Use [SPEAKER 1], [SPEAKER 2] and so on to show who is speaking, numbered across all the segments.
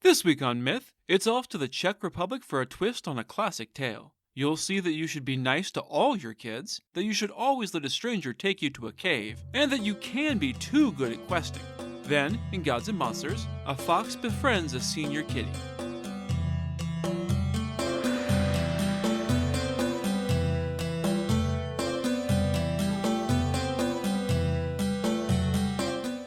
[SPEAKER 1] This week on Myth, it's off to the Czech Republic for a twist on a classic tale. You'll see that you should be nice to all your kids, that you should always let a stranger take you to a cave, and that you can be too good at questing. Then, in Gods and Monsters, a fox befriends a senior kitty.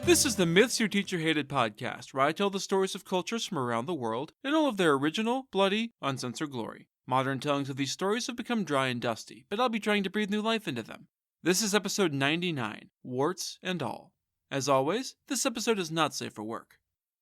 [SPEAKER 1] This is the Myths Your Teacher Hated podcast, where I tell the stories of cultures from around the world in all of their original, bloody, uncensored glory. Modern tellings of these stories have become dry and dusty, but I'll be trying to breathe new life into them. This is episode 99, Warts and All. As always, this episode is not safe for work.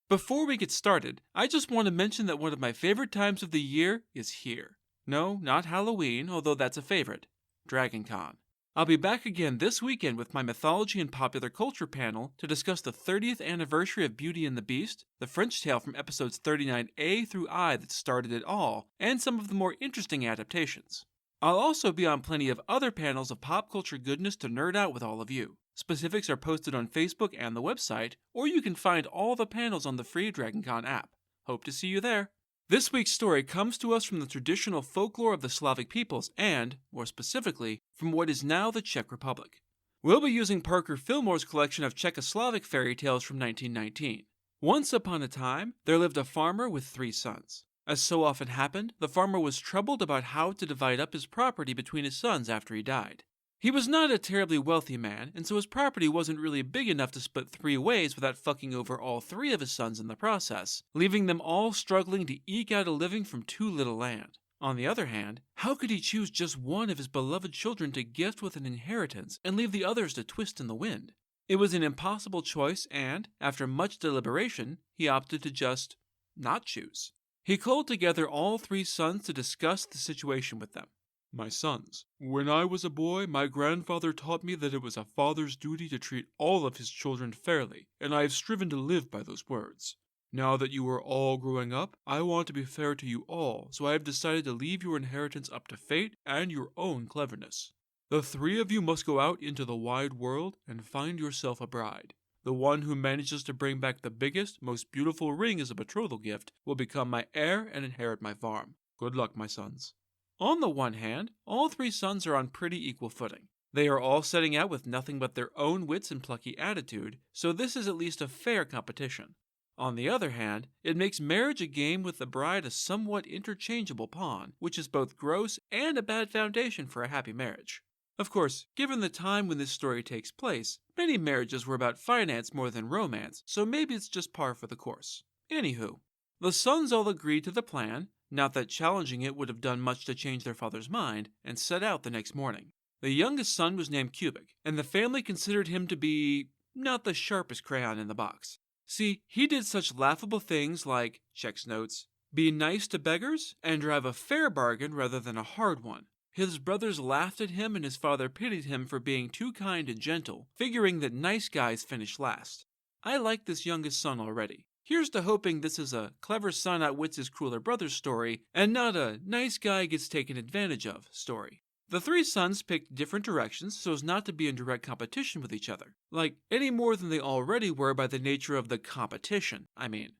[SPEAKER 1] Before we get started, I just want to mention that one of my favorite times of the year is here. No, not Halloween, although that's a favorite. DragonCon. I'll be back again this weekend with my mythology and popular culture panel to discuss the 30th anniversary of Beauty and the Beast, the French tale from episodes 39A through I that started it all, and some of the more interesting adaptations. I'll also be on plenty of other panels of pop culture goodness to nerd out with all of you. Specifics are posted on Facebook and the website, or you can find all the panels on the free DragonCon app. Hope to see you there. This week's story comes to us from the traditional folklore of the Slavic peoples and, more specifically, from what is now the Czech Republic. We'll be using Parker Fillmore's collection of Czechoslovak fairy tales from 1919. Once upon a time, there lived a farmer with 3 sons. As so often happened, the farmer was troubled about how to divide up his property between his sons after he died. He was not a terribly wealthy man, and so his property wasn't really big enough to split 3 ways without fucking over all 3 of his sons in the process, leaving them all struggling to eke out a living from too little land. On the other hand, how could he choose just one of his beloved children to gift with an inheritance and leave the others to twist in the wind? It was an impossible choice, and, after much deliberation, he opted to just not choose. He called together all 3 sons to discuss the situation with them. My sons, when I was a boy, my grandfather taught me that it was a father's duty to treat all of his children fairly, and I have striven to live by those words. Now that you are all growing up, I want to be fair to you all, so I have decided to leave your inheritance up to fate and your own cleverness. The 3 of you must go out into the wide world and find yourself a bride. The one who manages to bring back the biggest, most beautiful ring as a betrothal gift will become my heir and inherit my farm. Good luck, my sons. On the one hand, all 3 sons are on pretty equal footing. They are all setting out with nothing but their own wits and plucky attitude, so this is at least a fair competition. On the other hand, it makes marriage a game with the bride a somewhat interchangeable pawn, which is both gross and a bad foundation for a happy marriage. Of course, given the time when this story takes place, many marriages were about finance more than romance, so maybe it's just par for the course. Anywho, the sons all agreed to the plan, not that challenging it would have done much to change their father's mind, and set out the next morning. The youngest son was named Kubik, and the family considered him to be not the sharpest crayon in the box. See, he did such laughable things like, checks notes, be nice to beggars and drive a fair bargain rather than a hard one. His brothers laughed at him and his father pitied him for being too kind and gentle, figuring that nice guys finish last. I like this youngest son already. Here's to hoping this is a clever son outwits his crueler brother's story, and not a nice guy gets taken advantage of story. The 3 sons picked different directions so as not to be in direct competition with each other, like any more than they already were by the nature of the competition, I mean.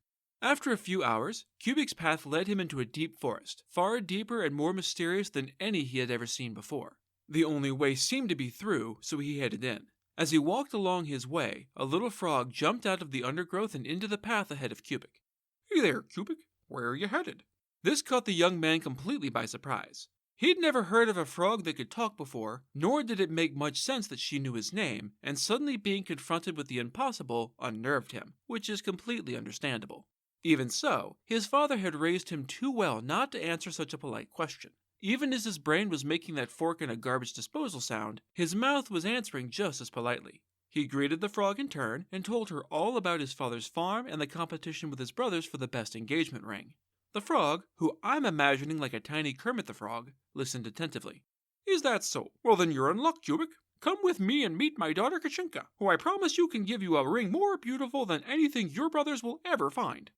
[SPEAKER 1] After a few hours, Kubik's path led him into a deep forest, far deeper and more mysterious than any he had ever seen before. The only way seemed to be through, so he headed in. As he walked along his way, a little frog jumped out of the undergrowth and into the path ahead of Kubik. Hey there, Kubik. Where are you headed? This caught the young man completely by surprise. He'd never heard of a frog that could talk before, nor did it make much sense that she knew his name, and suddenly being confronted with the impossible unnerved him, which is completely understandable. Even so, his father had raised him too well not to answer such a polite question. Even as his brain was making that fork in a garbage disposal sound, his mouth was answering just as politely. He greeted the frog in turn and told her all about his father's farm and the competition with his brothers for the best engagement ring. The frog, who I'm imagining like a tiny Kermit the Frog, listened attentively. Is that so? Well then you're in luck, Kubik. Come with me and meet my daughter Kaczynka, who I promise you can give you a ring more beautiful than anything your brothers will ever find.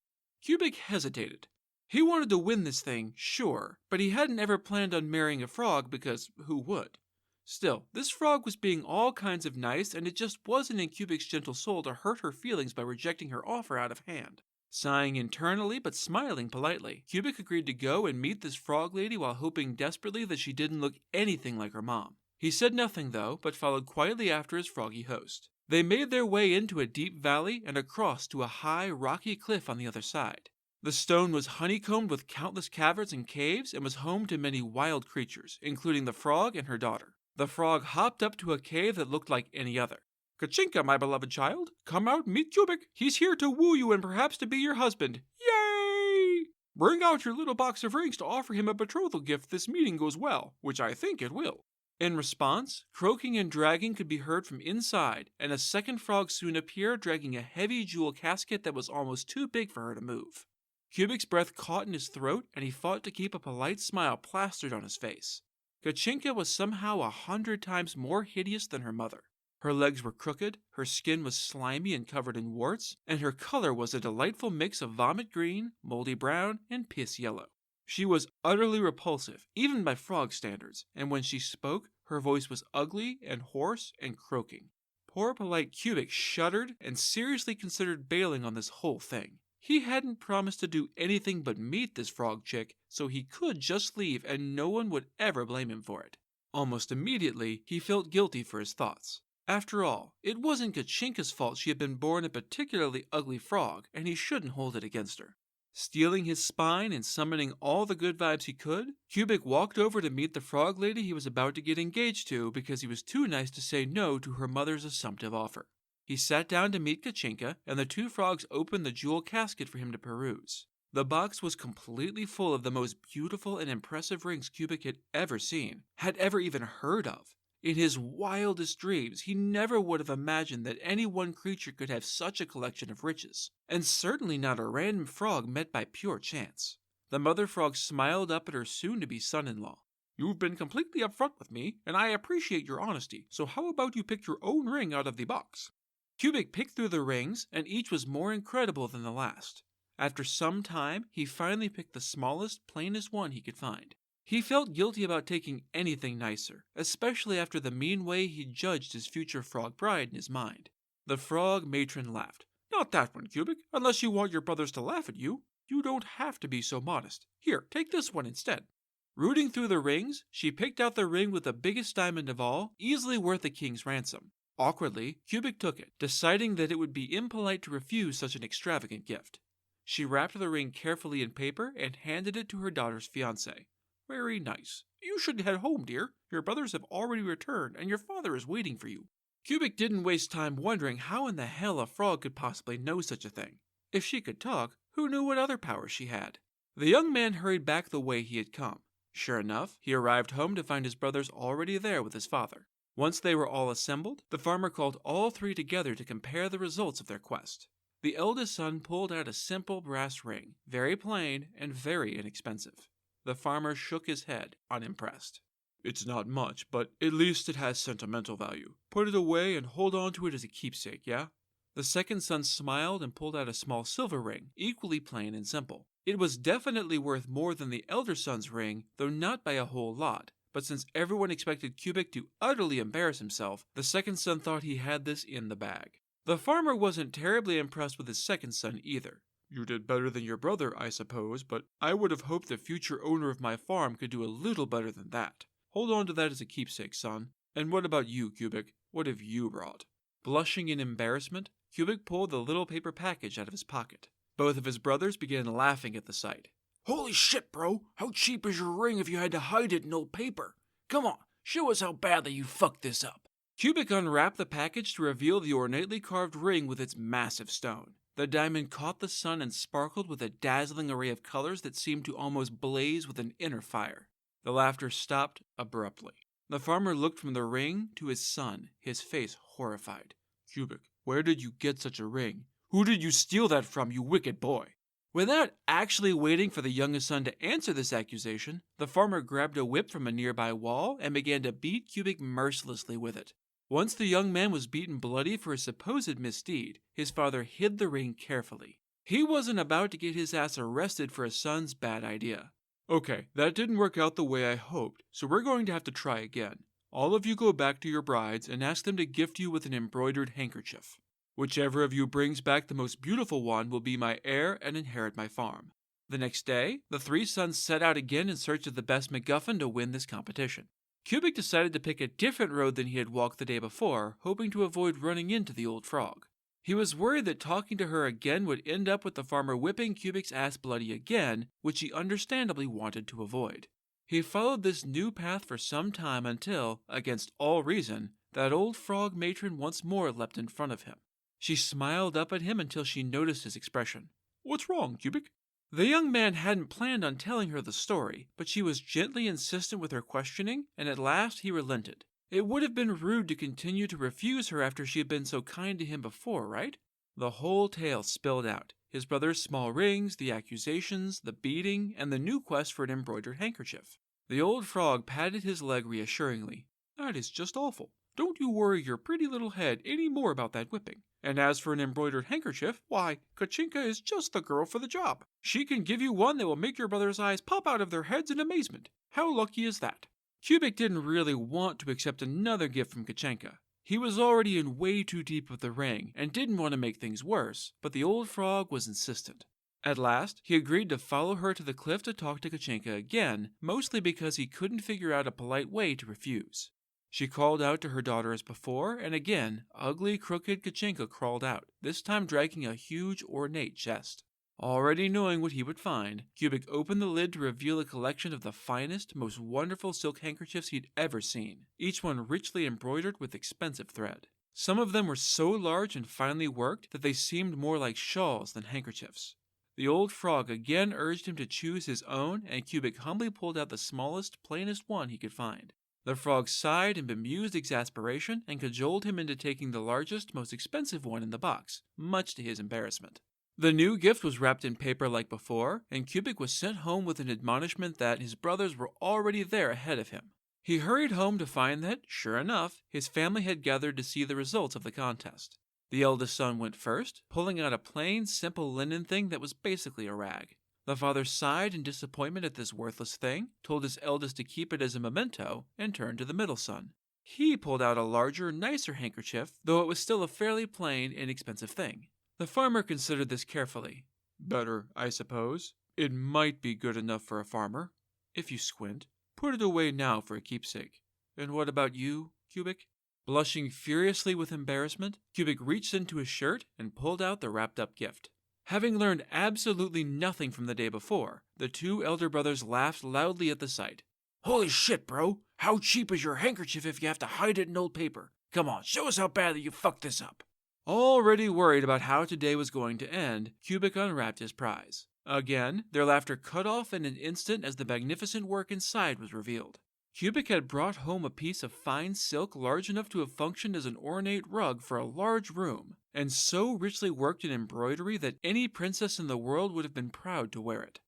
[SPEAKER 1] Kubik hesitated. He wanted to win this thing, sure, but he hadn't ever planned on marrying a frog because who would? Still, this frog was being all kinds of nice, and it just wasn't in Kubik's gentle soul to hurt her feelings by rejecting her offer out of hand. Sighing internally but smiling politely, Cubic agreed to go and meet this frog lady while hoping desperately that she didn't look anything like her mom. He said nothing though, but followed quietly after his froggy host. They made their way into a deep valley and across to a high, rocky cliff on the other side. The stone was honeycombed with countless caverns and caves and was home to many wild creatures, including the frog and her daughter. The frog hopped up to a cave that looked like any other. "Kachinka, my beloved child, come out and meet Cubic. He's here to woo you and perhaps to be your husband. Yay! Bring out your little box of rings to offer him a betrothal gift if this meeting goes well, which I think it will." In response, croaking and dragging could be heard from inside, and a second frog soon appeared dragging a heavy jewel casket that was almost too big for her to move. Cubic's breath caught in his throat, and he fought to keep a polite smile plastered on his face. Kachinka was somehow 100 times more hideous than her mother. Her legs were crooked, her skin was slimy and covered in warts, and her color was a delightful mix of vomit green, moldy brown, and piss yellow. She was utterly repulsive, even by frog standards, and when she spoke, her voice was ugly and hoarse and croaking. Poor polite Cubic shuddered and seriously considered bailing on this whole thing. He hadn't promised to do anything but meet this frog chick, so he could just leave and no one would ever blame him for it. Almost immediately, he felt guilty for his thoughts. After all, it wasn't Kachinka's fault she had been born a particularly ugly frog, and he shouldn't hold it against her. Steeling his spine and summoning all the good vibes he could, Cubic walked over to meet the frog lady he was about to get engaged to because he was too nice to say no to her mother's assumptive offer. He sat down to meet Kachinka, and the two frogs opened the jewel casket for him to peruse. The box was completely full of the most beautiful and impressive rings Cubic had ever seen, had ever even heard of. In his wildest dreams, he never would have imagined that any one creature could have such a collection of riches, and certainly not a random frog met by pure chance. The mother frog smiled up at her soon-to-be son-in-law. "You've been completely upfront with me, and I appreciate your honesty, so how about you pick your own ring out of the box?" Cubic picked through the rings, and each was more incredible than the last. After some time, he finally picked the smallest, plainest one he could find. He felt guilty about taking anything nicer, especially after the mean way he judged his future frog bride in his mind. The frog matron laughed. "Not that one, Cubic, unless you want your brothers to laugh at you. You don't have to be so modest. Here, take this one instead." Rooting through the rings, she picked out the ring with the biggest diamond of all, easily worth a king's ransom. Awkwardly, Cubic took it, deciding that it would be impolite to refuse such an extravagant gift. She wrapped the ring carefully in paper and handed it to her daughter's fiancé. "Very nice. You should head home, dear. Your brothers have already returned, and your father is waiting for you." Cubic didn't waste time wondering how in the hell a frog could possibly know such a thing. If she could talk, who knew what other powers she had? The young man hurried back the way he had come. Sure enough, he arrived home to find his brothers already there with his father. Once they were all assembled, the farmer called all three together to compare the results of their quest. The eldest son pulled out a simple brass ring, very plain and very inexpensive. The farmer shook his head, unimpressed. "It's not much, but at least it has sentimental value. Put it away and hold on to it as a keepsake, yeah?" The second son smiled and pulled out a small silver ring, equally plain and simple. It was definitely worth more than the elder son's ring, though not by a whole lot. But since everyone expected Cubic to utterly embarrass himself, the second son thought he had this in the bag. The farmer wasn't terribly impressed with his second son either. "You did better than your brother, I suppose, but I would have hoped the future owner of my farm could do a little better than that. Hold on to that as a keepsake, son. And what about you, Cubic? What have you brought?" Blushing in embarrassment, Cubic pulled the little paper package out of his pocket. Both of his brothers began laughing at the sight. "Holy shit, bro! How cheap is your ring if you had to hide it in old paper? Come on, show us how badly you fucked this up." Cubic unwrapped the package to reveal the ornately carved ring with its massive stone. The diamond caught the sun and sparkled with a dazzling array of colors that seemed to almost blaze with an inner fire. The laughter stopped abruptly. The farmer looked from the ring to his son, his face horrified. "Cubic, where did you get such a ring? Who did you steal that from, you wicked boy?" Without actually waiting for the youngest son to answer this accusation, the farmer grabbed a whip from a nearby wall and began to beat Cubic mercilessly with it. Once the young man was beaten bloody for his supposed misdeed, his father hid the ring carefully. He wasn't about to get his ass arrested for his son's bad idea. "Okay, that didn't work out the way I hoped, so we're going to have to try again. All of you go back to your brides and ask them to gift you with an embroidered handkerchief." Whichever of you brings back the most beautiful one will be my heir and inherit my farm. The next day, the three sons set out again in search of the best MacGuffin to win this competition. Cubic decided to pick a different road than he had walked the day before, hoping to avoid running into the old frog. He was worried that talking to her again would end up with the farmer whipping Cubic's ass bloody again, which he understandably wanted to avoid. He followed this new path for some time until, against all reason, that old frog matron once more leapt in front of him. She smiled up at him until she noticed his expression. "What's wrong, Cubic?" The young man hadn't planned on telling her the story, but she was gently insistent with her questioning, and at last he relented. It would have been rude to continue to refuse her after she had been so kind to him before, right? The whole tale spilled out. His brother's small rings, the accusations, the beating, and the new quest for an embroidered handkerchief. The old frog patted his leg reassuringly. "That is just awful. Don't you worry your pretty little head any more about that whipping. And as for an embroidered handkerchief, why, Kachinka is just the girl for the job. She can give you one that will make your brother's eyes pop out of their heads in amazement. How lucky is that?" Cubic didn't really want to accept another gift from Kachinka. He was already in way too deep with the ring and didn't want to make things worse, but the old frog was insistent. At last, he agreed to follow her to the cliff to talk to Kachinka again, mostly because he couldn't figure out a polite way to refuse. She called out to her daughter as before, and again, ugly, crooked Kachinka crawled out, this time dragging a huge, ornate chest. Already knowing what he would find, Cubic opened the lid to reveal a collection of the finest, most wonderful silk handkerchiefs he'd ever seen, each one richly embroidered with expensive thread. Some of them were so large and finely worked that they seemed more like shawls than handkerchiefs. The old frog again urged him to choose his own, and Cubic humbly pulled out the smallest, plainest one he could find. The frog sighed in bemused exasperation and cajoled him into taking the largest, most expensive one in the box, much to his embarrassment. The new gift was wrapped in paper like before, and Cubic was sent home with an admonishment that his brothers were already there ahead of him. He hurried home to find that, sure enough, his family had gathered to see the results of the contest. The eldest son went first, pulling out a plain, simple linen thing that was basically a rag. The father sighed in disappointment at this worthless thing, told his eldest to keep it as a memento, and turned to the middle son. He pulled out a larger, nicer handkerchief, though it was still a fairly plain, inexpensive thing. The farmer considered this carefully. "Better, I suppose. It might be good enough for a farmer, if you squint. Put it away now for a keepsake. And what about you, Cubic?" Blushing furiously with embarrassment, Cubic reached into his shirt and pulled out the wrapped-up gift. Having learned absolutely nothing from the day before, the two elder brothers laughed loudly at the sight. "Holy shit, bro! How cheap is your handkerchief if you have to hide it in old paper? Come on, show us how badly you fucked this up." Already worried about how today was going to end, Cubic unwrapped his prize. Again, their laughter cut off in an instant as the magnificent work inside was revealed. Cubic had brought home a piece of fine silk large enough to have functioned as an ornate rug for a large room, and so richly worked in embroidery that any princess in the world would have been proud to wear it.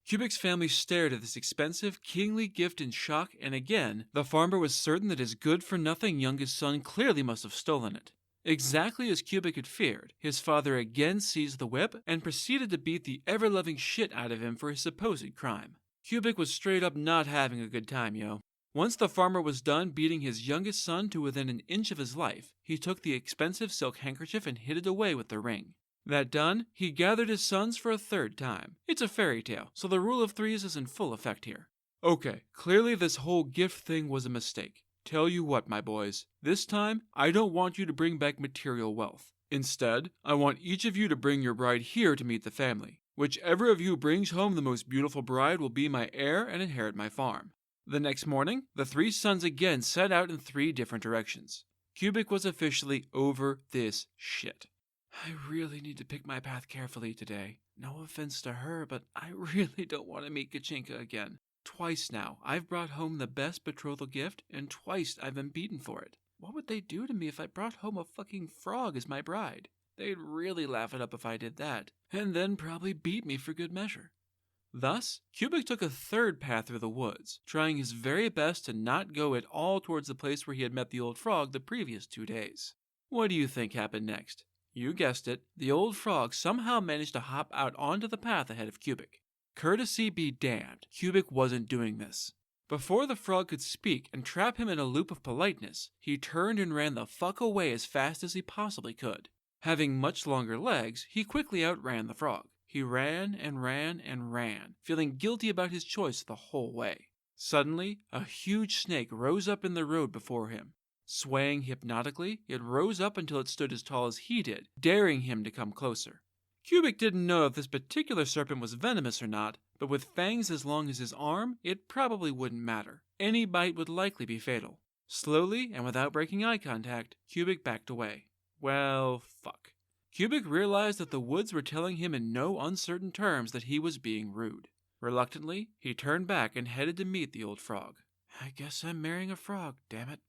[SPEAKER 1] Cubic's family stared at this expensive, kingly gift in shock, and again, the farmer was certain that his good-for-nothing youngest son clearly must have stolen it. Exactly as Cubic had feared, his father again seized the whip and proceeded to beat the ever-loving shit out of him for his supposed crime. Cubic was straight up not having a good time, yo. Once the farmer was done beating his youngest son to within an inch of his life, he took the expensive silk handkerchief and hid it away with the ring. That done, he gathered his sons for a third time. It's a fairy tale, so the rule of threes is in full effect here. Okay, clearly this whole gift thing was a mistake. Tell you what, my boys, this time, I don't want you to bring back material wealth. Instead, I want each of you to bring your bride here to meet the family. Whichever of you brings home the most beautiful bride will be my heir and inherit my farm. The next morning, the three sons again set out in 3 different directions. Cubic was officially over this shit. I really need to pick my path carefully today. No offense to her, but I really don't want to meet Kachinka again. Twice now, I've brought home the best betrothal gift, and twice I've been beaten for it. What would they do to me if I brought home a fucking frog as my bride? They'd really laugh it up if I did that, and then probably beat me for good measure. Thus, Cubic took a third path through the woods, trying his very best to not go at all towards the place where he had met the old frog the previous 2 days. What do you think happened next? You guessed it, the old frog somehow managed to hop out onto the path ahead of Cubic. Courtesy be damned, Cubic wasn't doing this. Before the frog could speak and trap him in a loop of politeness, he turned and ran the fuck away as fast as he possibly could. Having much longer legs, he quickly outran the frog. He ran and ran and ran, feeling guilty about his choice the whole way. Suddenly, a huge snake rose up in the road before him. Swaying hypnotically, it rose up until it stood as tall as he did, daring him to come closer. Cubic didn't know if this particular serpent was venomous or not, but with fangs as long as his arm, it probably wouldn't matter. Any bite would likely be fatal. Slowly, and without breaking eye contact, Cubic backed away. Well, fuck. Cubic realized that the woods were telling him in no uncertain terms that he was being rude. Reluctantly, he turned back and headed to meet the old frog. I guess I'm marrying a frog, damn it.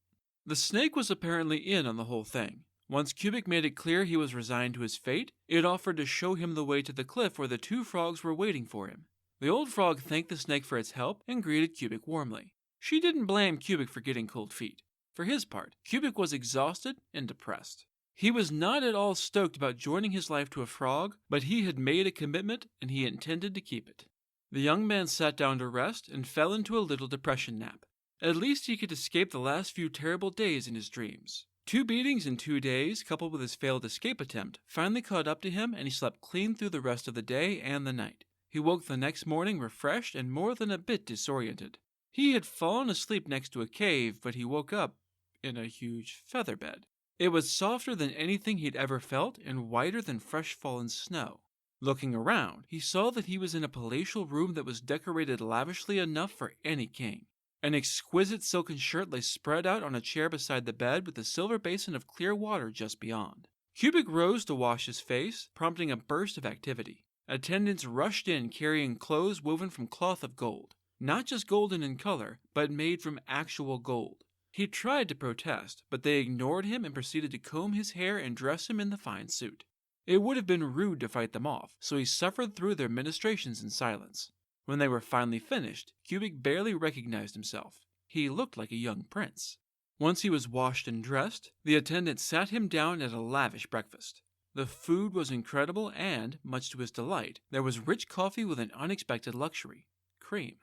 [SPEAKER 1] The snake was apparently in on the whole thing. Once Cubic made it clear he was resigned to his fate, it offered to show him the way to the cliff where the two frogs were waiting for him. The old frog thanked the snake for its help and greeted Cubic warmly. She didn't blame Cubic for getting cold feet. For his part, Cubic was exhausted and depressed. He was not at all stoked about joining his life to a frog, but he had made a commitment and he intended to keep it. The young man sat down to rest and fell into a little depression nap. At least he could escape the last few terrible days in his dreams. 2 beatings in 2 days, coupled with his failed escape attempt, finally caught up to him and he slept clean through the rest of the day and the night. He woke the next morning refreshed and more than a bit disoriented. He had fallen asleep next to a cave, but he woke up in a huge feather bed. It was softer than anything he'd ever felt and whiter than fresh fallen snow. Looking around, he saw that he was in a palatial room that was decorated lavishly enough for any king. An exquisite silken shirt lay spread out on a chair beside the bed with a silver basin of clear water just beyond. Cubic rose to wash his face, prompting a burst of activity. Attendants rushed in carrying clothes woven from cloth of gold. Not just golden in color, but made from actual gold. He tried to protest, but they ignored him and proceeded to comb his hair and dress him in the fine suit. It would have been rude to fight them off, so he suffered through their ministrations in silence. When they were finally finished, Cubic barely recognized himself. He looked like a young prince. Once he was washed and dressed, the attendant sat him down at a lavish breakfast. The food was incredible and, much to his delight, there was rich coffee with an unexpected luxury: cream.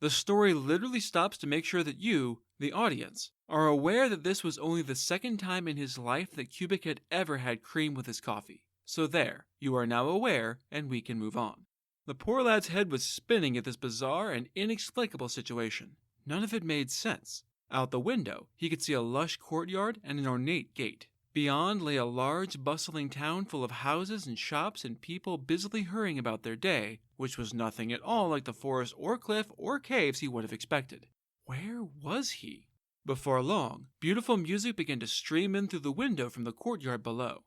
[SPEAKER 1] The story literally stops to make sure that you, the audience, are aware that this was only the second time in his life that Cubic had ever had cream with his coffee. So there, you are now aware, and we can move on. The poor lad's head was spinning at this bizarre and inexplicable situation. None of it made sense. Out the window, he could see a lush courtyard and an ornate gate. Beyond lay a large, bustling town full of houses and shops and people busily hurrying about their day, which was nothing at all like the forest or cliff or caves he would have expected. Where was he? Before long, beautiful music began to stream in through the window from the courtyard below.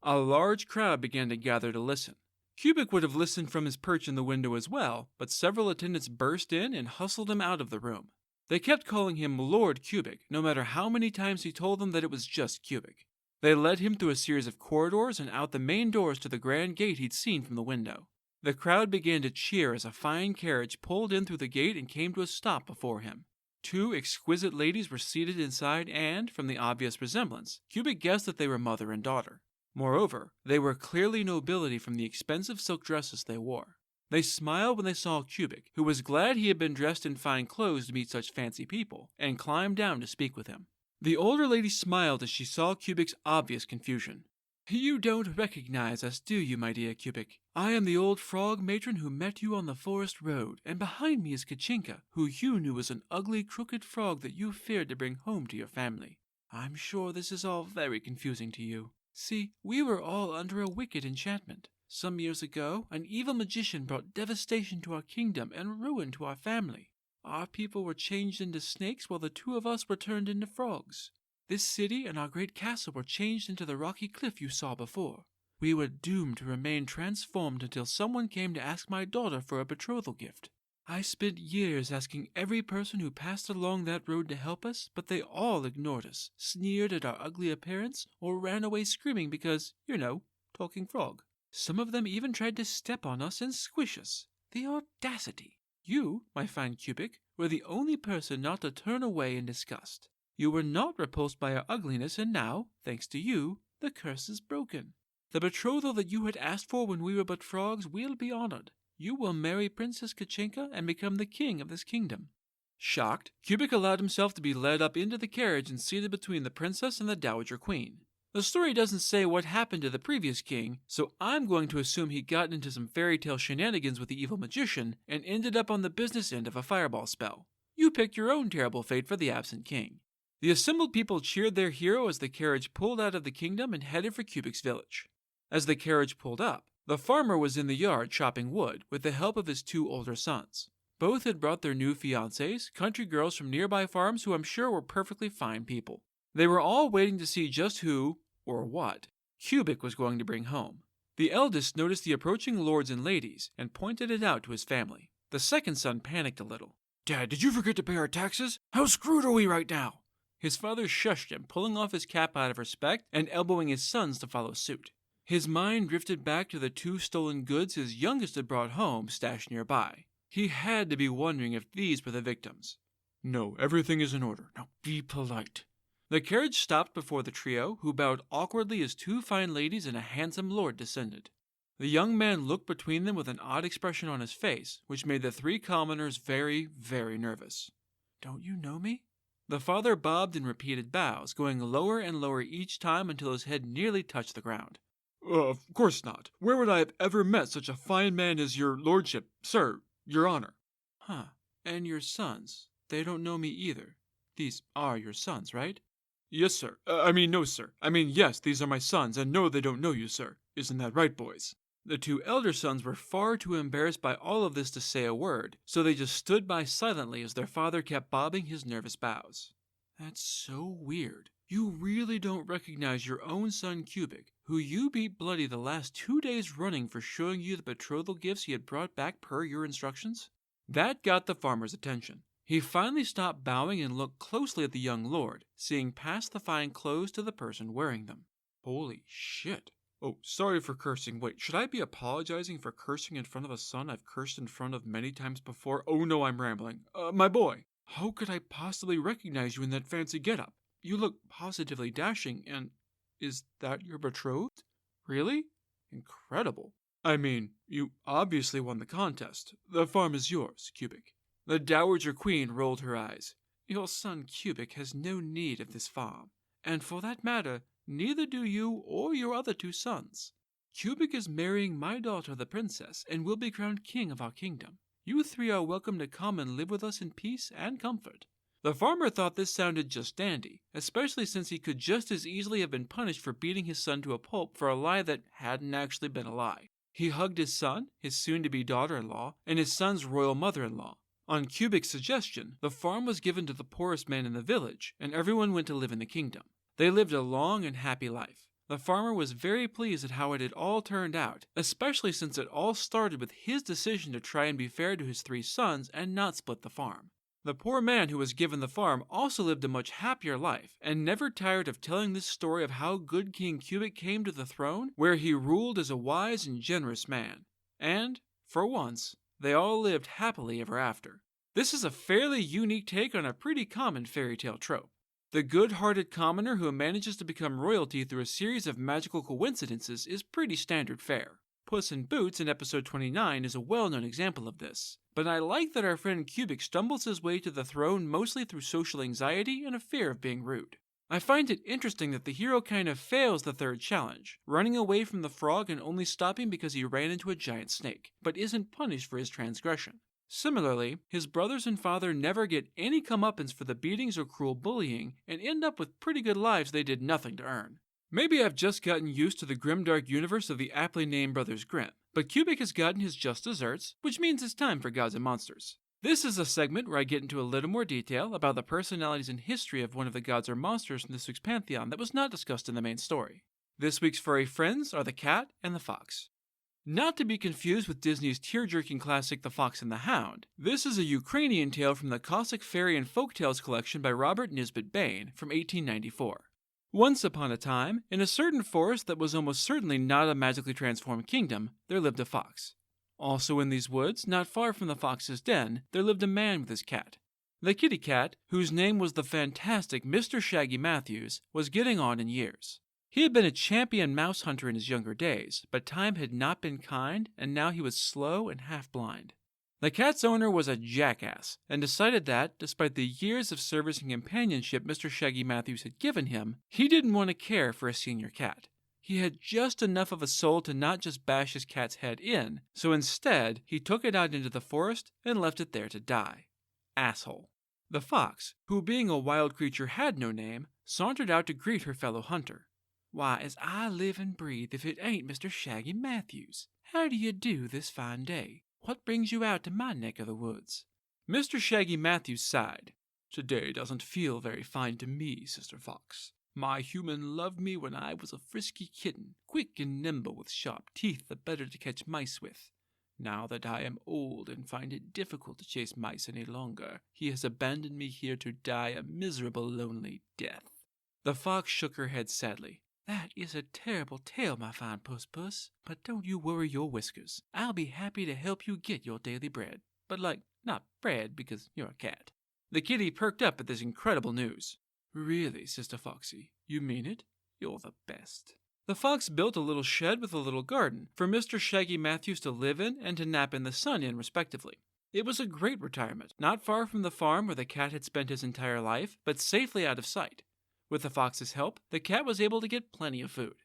[SPEAKER 1] A large crowd began to gather to listen. Cubic would have listened from his perch in the window as well, but several attendants burst in and hustled him out of the room. They kept calling him Lord Cubic, no matter how many times he told them that it was just Cubic. They led him through a series of corridors and out the main doors to the grand gate he'd seen from the window. The crowd began to cheer as a fine carriage pulled in through the gate and came to a stop before him. 2 exquisite ladies were seated inside and, from the obvious resemblance, Cubic guessed that they were mother and daughter. Moreover, they were clearly nobility from the expensive silk dresses they wore. They smiled when they saw Cubic, who was glad he had been dressed in fine clothes to meet such fancy people, and climbed down to speak with him. The older lady smiled as she saw Cubic's obvious confusion. You don't recognize us, do you, my dear Cubic? I am the old frog matron who met you on the forest road, and behind me is Kachinka, who you knew was an ugly, crooked frog that you feared to bring home to your family. I'm sure this is all very confusing to you. See, we were all under a wicked enchantment. Some years ago, an evil magician brought devastation to our kingdom and ruin to our family. Our people were changed into snakes while the 2 of us were turned into frogs. This city and our great castle were changed into the rocky cliff you saw before. We were doomed to remain transformed until someone came to ask my daughter for a betrothal gift. I spent years asking every person who passed along that road to help us, but they all ignored us, sneered at our ugly appearance, or ran away screaming because, talking frog. Some of them even tried to step on us and squish us. The audacity! You, my fine Cubic, were the only person not to turn away in disgust. You were not repulsed by our ugliness, and now, thanks to you, the curse is broken. The betrothal that you had asked for when we were but frogs will be honored. You will marry Princess Kachinka and become the king of this kingdom. Shocked, Cubic allowed himself to be led up into the carriage and seated between the princess and the dowager queen. The story doesn't say what happened to the previous king, so I'm going to assume he got into some fairy tale shenanigans with the evil magician and ended up on the business end of a fireball spell. You pick your own terrible fate for the absent king. The assembled people cheered their hero as the carriage pulled out of the kingdom and headed for Kubik's village. As the carriage pulled up, the farmer was in the yard chopping wood with the help of his 2 older sons. Both had brought their new fiancées, country girls from nearby farms who I'm sure were perfectly fine people. They were all waiting to see just who, or what, Kubik was going to bring home. The eldest noticed the approaching lords and ladies and pointed it out to his family. The second son panicked a little. "Dad, did you forget to pay our taxes? How screwed are we right now?" His father shushed him, pulling off his cap out of respect and elbowing his sons to follow suit. His mind drifted back to the 2 stolen goods his youngest had brought home, stashed nearby. He had to be wondering if these were the victims. "No, everything is in order. Now be polite." The carriage stopped before the trio, who bowed awkwardly as 2 fine ladies and a handsome lord descended. The young man looked between them with an odd expression on his face, which made the 3 commoners very, very nervous. "Don't you know me?" The father bobbed in repeated bows, going lower and lower each time until his head nearly touched the ground. "Of course not. Where would I have ever met such a fine man as your lordship, sir, your honor?" "Huh. And your sons? They don't know me either. These are your sons, right?" "Yes, sir. No, sir. Yes, these are my sons, and no, they don't know you, sir. Isn't that right, boys?" The 2 elder sons were far too embarrassed by all of this to say a word, so they just stood by silently as their father kept bobbing his nervous bows. "That's so weird. You really don't recognize your own son Kubik, who you beat bloody the last 2 days running for showing you the betrothal gifts he had brought back per your instructions?" That got the farmer's attention. He finally stopped bowing and looked closely at the young lord, seeing past the fine clothes to the person wearing them. Holy shit. Oh, sorry for cursing. Wait, should I be apologizing for cursing in front of a son I've cursed in front of many times before? Oh no, I'm rambling. My boy, how could I possibly recognize you in that fancy getup? You look positively dashing, and is that your betrothed? Really? Incredible. You obviously won the contest. The farm is yours, Kubik. The Dowager Queen rolled her eyes. Your son Kubik has no need of this farm, and for that matter, neither do you or your other 2 sons. Kubik is marrying my daughter, the princess, and will be crowned king of our kingdom. You 3 are welcome to come and live with us in peace and comfort. The farmer thought this sounded just dandy, especially since he could just as easily have been punished for beating his son to a pulp for a lie that hadn't actually been a lie. He hugged his son, his soon-to-be daughter-in-law, and his son's royal mother-in-law. On Kubik's suggestion, the farm was given to the poorest man in the village, and everyone went to live in the kingdom. They lived a long and happy life. The farmer was very pleased at how it had all turned out, especially since it all started with his decision to try and be fair to his 3 sons and not split the farm. The poor man who was given the farm also lived a much happier life, and never tired of telling this story of how good King Kubik came to the throne, where he ruled as a wise and generous man. And, for once, they all lived happily ever after. This is a fairly unique take on a pretty common fairy tale trope. The good-hearted commoner who manages to become royalty through a series of magical coincidences is pretty standard fare. Puss in Boots in episode 29 is a well-known example of this, but I like that our friend Kubik stumbles his way to the throne mostly through social anxiety and a fear of being rude. I find it interesting that the hero kind of fails the 3rd challenge, running away from the frog and only stopping because he ran into a giant snake, but isn't punished for his transgression. Similarly, his brothers and father never get any comeuppance for the beatings or cruel bullying, and end up with pretty good lives they did nothing to earn. Maybe I've just gotten used to the grimdark universe of the aptly named Brothers Grimm, but Kubik has gotten his just desserts, which means it's time for Gods and Monsters. This is a segment where I get into a little more detail about the personalities and history of one of the gods or monsters from this week's pantheon that was not discussed in the main story. This week's furry friends are the cat and the fox. Not to be confused with Disney's tear-jerking classic The Fox and the Hound, this is a Ukrainian tale from the Cossack Fairy and Folktales collection by Robert Nisbet Bain from 1894. Once upon a time, in a certain forest that was almost certainly not a magically transformed kingdom, there lived a fox. Also in these woods, not far from the fox's den, there lived a man with his cat. The kitty cat, whose name was the fantastic Mr. Shaggy Matthews, was getting on in years. He had been a champion mouse hunter in his younger days, but time had not been kind, and now he was slow and half-blind. The cat's owner was a jackass, and decided that, despite the years of service and companionship Mr. Shaggy Matthews had given him, he didn't want to care for a senior cat. He had just enough of a soul to not just bash his cat's head in, so instead, he took it out into the forest and left it there to die. Asshole. The fox, who being a wild creature had no name, sauntered out to greet her fellow hunter. "Why, as I live and breathe, if it ain't Mr. Shaggy Matthews! How do you do this fine day? What brings you out to my neck of the woods?" Mr. Shaggy Matthews sighed. "Today doesn't feel very fine to me, Sister Fox. My human loved me when I was a frisky kitten, quick and nimble with sharp teeth the better to catch mice with. Now that I am old and find it difficult to chase mice any longer, he has abandoned me here to die a miserable, lonely death." The fox shook her head sadly. "That is a terrible tale, my fine puss, but don't you worry your whiskers. I'll be happy to help you get your daily bread. But not bread, because you're a cat." The kitty perked up at this incredible news. "Really, Sister Foxy, you mean it? You're the best." The fox built a little shed with a little garden for Mr. Shaggy Matthews to live in and to nap in the sun in, respectively. It was a great retirement, not far from the farm where the cat had spent his entire life, but safely out of sight. With the fox's help, the cat was able to get plenty of food.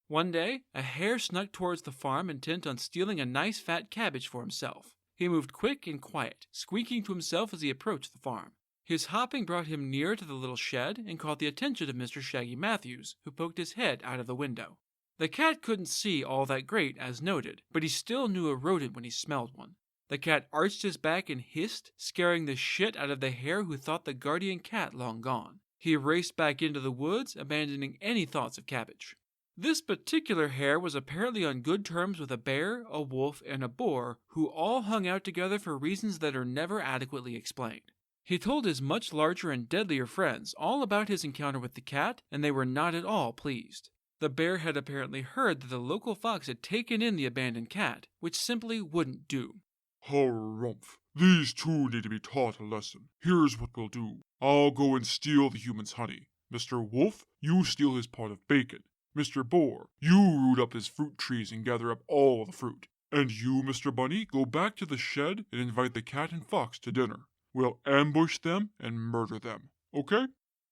[SPEAKER 1] One day, a hare snuck towards the farm intent on stealing a nice fat cabbage for himself. He moved quick and quiet, squeaking to himself as he approached the farm. His hopping brought him near to the little shed and caught the attention of Mr. Shaggy Matthews, who poked his head out of the window. The cat couldn't see all that great, as noted, but he still knew a rodent when he smelled one. The cat arched his back and hissed, scaring the shit out of the hare who thought the guardian cat long gone. He raced back into the woods, abandoning any thoughts of cabbage. This particular hare was apparently on good terms with a bear, a wolf, and a boar, who all hung out together for reasons that are never adequately explained. He told his much larger and deadlier friends all about his encounter with the cat, and they were not at all pleased. The bear had apparently heard that the local fox had taken in the abandoned cat, which simply wouldn't do.
[SPEAKER 2] "Harumph. These two need to be taught a lesson. Here's what we'll do. I'll go and steal the human's honey. Mr. Wolf, you steal his pot of bacon. Mr. Boar, you root up his fruit trees and gather up all the fruit. And you, Mr. Bunny, go back to the shed and invite the cat and fox to dinner. We'll ambush them and murder them. Okay?"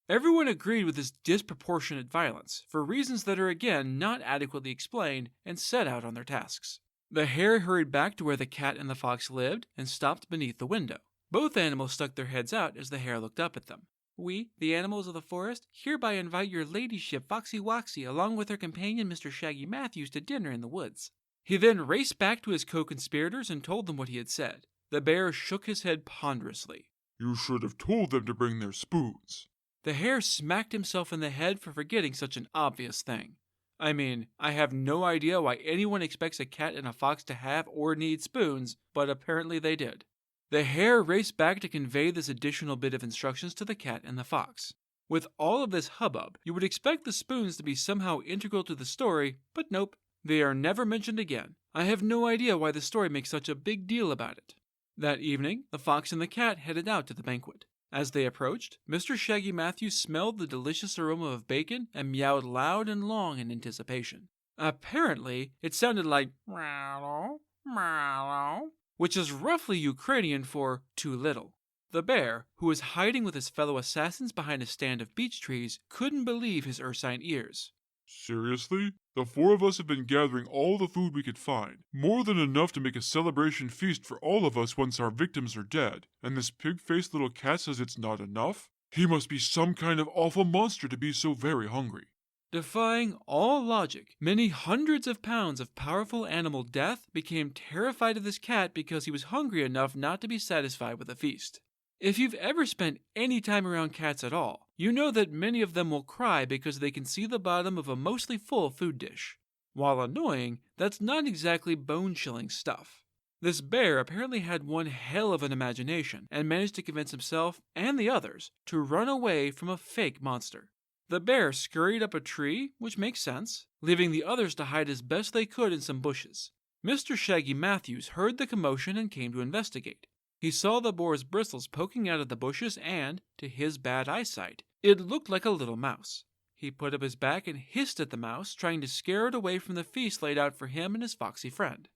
[SPEAKER 1] Everyone agreed with this disproportionate violence, for reasons that are again not adequately explained, and set out on their tasks. The hare hurried back to where the cat and the fox lived, and stopped beneath the window. Both animals stuck their heads out as the hare looked up at them. "We, the animals of the forest, hereby invite your ladyship Foxy Woxy along with her companion Mr. Shaggy Matthews to dinner in the woods." He then raced back to his co-conspirators and told them what he had said. The bear shook his head ponderously.
[SPEAKER 2] "You should have told them to bring their spoons."
[SPEAKER 1] The hare smacked himself in the head for forgetting such an obvious thing. I mean, I have no idea why anyone expects a cat and a fox to have or need spoons, but apparently they did. The hare raced back to convey this additional bit of instructions to the cat and the fox. With all of this hubbub, you would expect the spoons to be somehow integral to the story, but nope, they are never mentioned again. I have no idea why the story makes such a big deal about it. That evening, the fox and the cat headed out to the banquet. As they approached, Mr. Shaggy Matthews smelled the delicious aroma of bacon and meowed loud and long in anticipation. Apparently, it sounded like "meow, meow," which is roughly Ukrainian for "too little." The bear, who was hiding with his fellow assassins behind a stand of beech trees, couldn't believe his ursine ears.
[SPEAKER 2] "Seriously? The four of us have been gathering all the food we could find, more than enough to make a celebration feast for all of us once our victims are dead, and this pig-faced little cat says it's not enough? He must be some kind of awful monster to be so very hungry."
[SPEAKER 1] Defying all logic, many hundreds of pounds of powerful animal death became terrified of this cat because he was hungry enough not to be satisfied with a feast. If you've ever spent any time around cats at all, you know that many of them will cry because they can see the bottom of a mostly full food dish. While annoying, that's not exactly bone-chilling stuff. This bear apparently had one hell of an imagination and managed to convince himself and the others to run away from a fake monster. The bear scurried up a tree, which makes sense, leaving the others to hide as best they could in some bushes. Mr. Shaggy Matthews heard the commotion and came to investigate. He saw the boar's bristles poking out of the bushes and, to his bad eyesight, it looked like a little mouse. He put up his back and hissed at the mouse, trying to scare it away from the feast laid out for him and his foxy friend.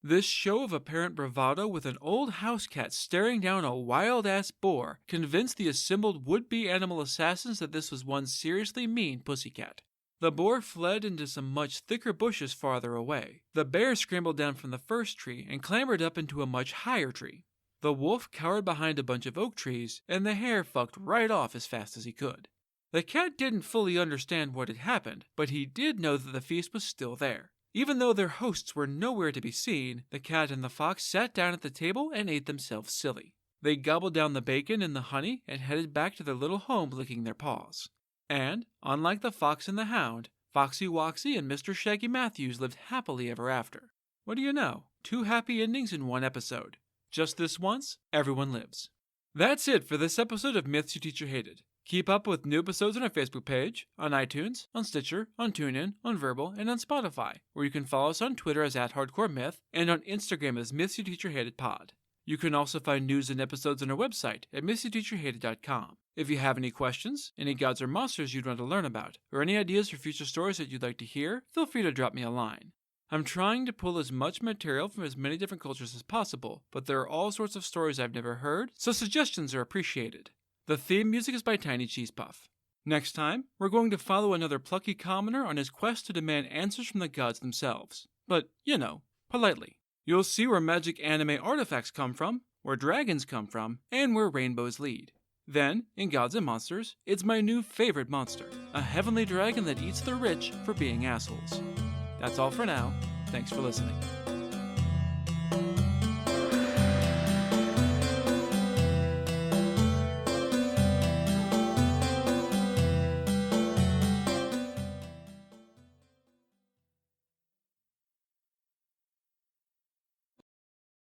[SPEAKER 1] This show of apparent bravado with an old house cat staring down a wild-ass boar convinced the assembled would-be animal assassins that this was one seriously mean pussycat. The boar fled into some much thicker bushes farther away. The bear scrambled down from the first tree and clambered up into a much higher tree. The wolf cowered behind a bunch of oak trees, and the hare fucked right off as fast as he could. The cat didn't fully understand what had happened, but he did know that the feast was still there. Even though their hosts were nowhere to be seen, the cat and the fox sat down at the table and ate themselves silly. They gobbled down the bacon and the honey and headed back to their little home licking their paws. And, unlike the fox and the hound, Foxy Woxy and Mr. Shaggy Matthews lived happily ever after. What do you know? 2 happy endings in 1 episode. Just this once, everyone lives. That's it for this episode of Myths Your Teacher Hated. Keep up with new episodes on our Facebook page, on iTunes, on Stitcher, on TuneIn, on Verbal, and on Spotify, where you can follow us on Twitter as @HardcoreMyth and on Instagram as Myths Your Teacher Hated Pod. You can also find news and episodes on our website at mythsyourteacherhated.com. If you have any questions, any gods or monsters you'd want to learn about, or any ideas for future stories that you'd like to hear, feel free to drop me a line. I'm trying to pull as much material from as many different cultures as possible, but there are all sorts of stories I've never heard, so suggestions are appreciated. The theme music is by Tiny Cheese Puff. Next time, we're going to follow another plucky commoner on his quest to demand answers from the gods themselves. But, politely. You'll see where magic anime artifacts come from, where dragons come from, and where rainbows lead. Then, in Gods and Monsters, it's my new favorite monster, a heavenly dragon that eats the rich for being assholes. That's all for now. Thanks for listening.